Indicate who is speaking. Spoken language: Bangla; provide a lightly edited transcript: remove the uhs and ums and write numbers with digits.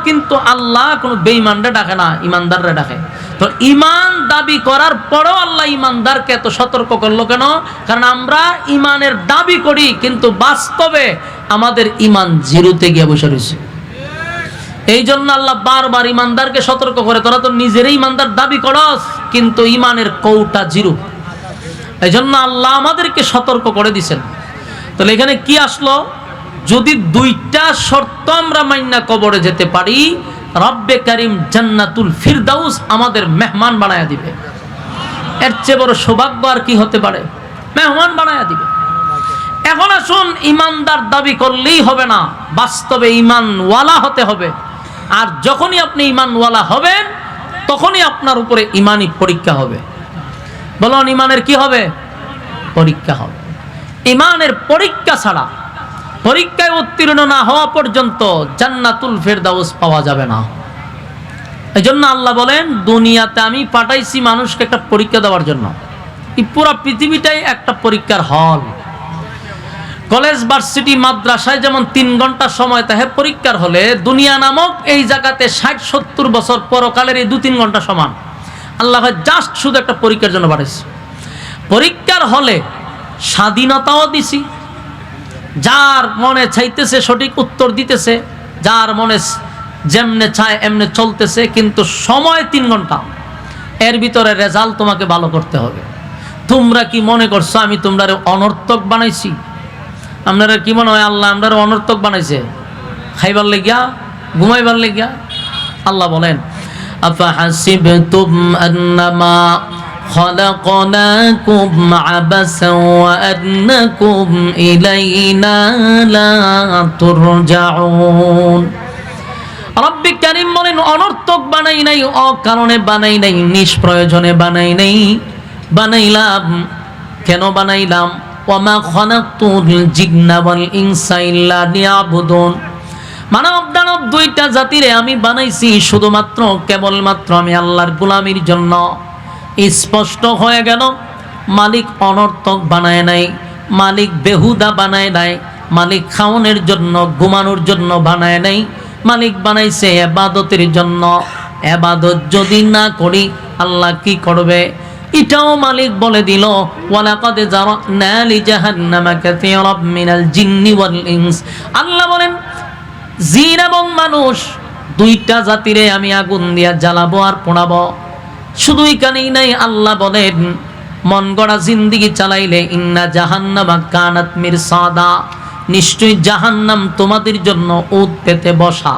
Speaker 1: কিন্তু আল্লাহ কোনো বেঈমানরে ডাকে না, ইমানদাররে ডাকে। তো ইমান দাবি করার পরেও আল্লাহ ইমানদারকে এত সতর্ক করলো কেন? কারণ আমরা ইমানের দাবি করি কিন্তু বাস্তবে আমাদের ইমান জিরোতে গিয়ে বসে রয়েছে। এই জন্য আল্লাহ বারবার ইমানদারকে সতর্ক করে, তোরা তো নিজেরই ইমানদার দাবি করস কিন্তু ইমানের কৌটা জিরো। এই জন্য আল্লাহ আমাদেরকে সতর্ক করে দিছেন। তাহলে এখানে কি আসলো? যদি দুইটা শর্ত আমরা মাইন্না কবরে যেতে পারি, রব্বে কারিম জান্নাতুল ফিরদাউস আমাদের মেহমান বানায়া দিবে। এর চেয়ে বড় সৌভাগ্য আর কি হতে পারে? মেহমান বানায়া দিবে। এখন আসুন, ইমানদার দাবি করলেই হবে না, বাস্তবে ইমানওয়ালা হতে হবে। আর যখনই আপনি ইমানওয়ালা হবেন তখনই আপনার উপরে ইমানি পরীক্ষা হবে। বলুন, ইমানের কি হবে? পরীক্ষা হবে। ইমানের পরীক্ষা ছাড়া, পরীক্ষায় উত্তীর্ণ না হওয়া পর্যন্ত জান্নাতুল ফিরদাউস পাওয়া যাবে না। এই জন্য আল্লাহ বলেন, দুনিয়াতে আমি পাঠাইছি মানুষকে একটা পরীক্ষা দেওয়ার জন্য। এই পুরো পৃথিবীটাই একটা পরীক্ষার হল। কলেজ, ভার্সিটি, মাদ্রাসায় যেমন 3 ঘন্টা সময় থাকে পরীক্ষার হলে, দুনিয়া নামক এই জায়গাতে 60-70 বছর পরকালের এই 2-3 ঘন্টা সমান। আল্লাহ জাস্ট শুধু একটা পরীক্ষার জন্য পাঠাইছে। পরীক্ষার হলে স্বাধীনতাও দিছি, যার মনে চাইতেছে সঠিক উত্তর দিতেছে, যার মনে যেমনে চায় এমনে চলতেছে, কিন্তু সময় 3 ঘন্টা। এর ভিতরে রেজাল্ট তোমাকে ভালো করতে হবে। তোমরা কি মনে করছো আমি তোমরা অনর্থক বানাইছি? আপনারা কি মনে হয় আল্লাহ আমরা অনর্থক বানাইছে? খাইবার লেগিয়া, ঘুমাইবার লেগিয়া? আল্লাহ বলেন, আফাহাসিবতুম আন্নামা খালাকনাকুম আবাসান ওয়া আন্নাকুম ইলাইনা লা তুরজাউন। রব্বি কারীম বলেন, অনর্থক বানাই নাই, অকারণে বানাই নাই, নিষ্প্রয়োজনে বানাই নাই। বানাইলাম কেন? বানাইলাম ওয়ামা খালাকতুল জিন্না ওয়াল ইনসা ইল্লা লিয়াবুদুন। মানব দানব দুইটা জাতিরে আমি বানাইছি শুধুমাত্র কেবলমাত্র আমি আল্লাহর গোলামির জন্য। স্পষ্ট হয়ে গেল, মালিক অনর্থক বানায় নাই, মালিক বেহুদা বানায় নাই, মালিক খাওয়ানোর জন্য ঘুমানোর জন্য বানায় নাই, মালিক বানাইছে ইবাদতের জন্য। ইবাদত যদি না করি আল্লাহ কি করবে? এটাও মালিক বলে দিল, ওয়ালাকাদ জারানা লিজাহান্নামা কাসীরাম মিনাল জিন্নি ওয়াল ইনস। আল্লাহ বলেন, জিন এবং মানুষ দুইটা জাতিরে আমি আগুন দিয়া জ্বালাবো আর পোড়াবো। শুধু এখানেই নাই, আল্লাহ বলেন, মন গড়া জিন্দেগি চালাইলে ইন্না জাহান্নামা কানাত মিরসাদা, নিশ্চয়ই জাহান্নাম তোমাদের জন্য উৎ পেতে বসা।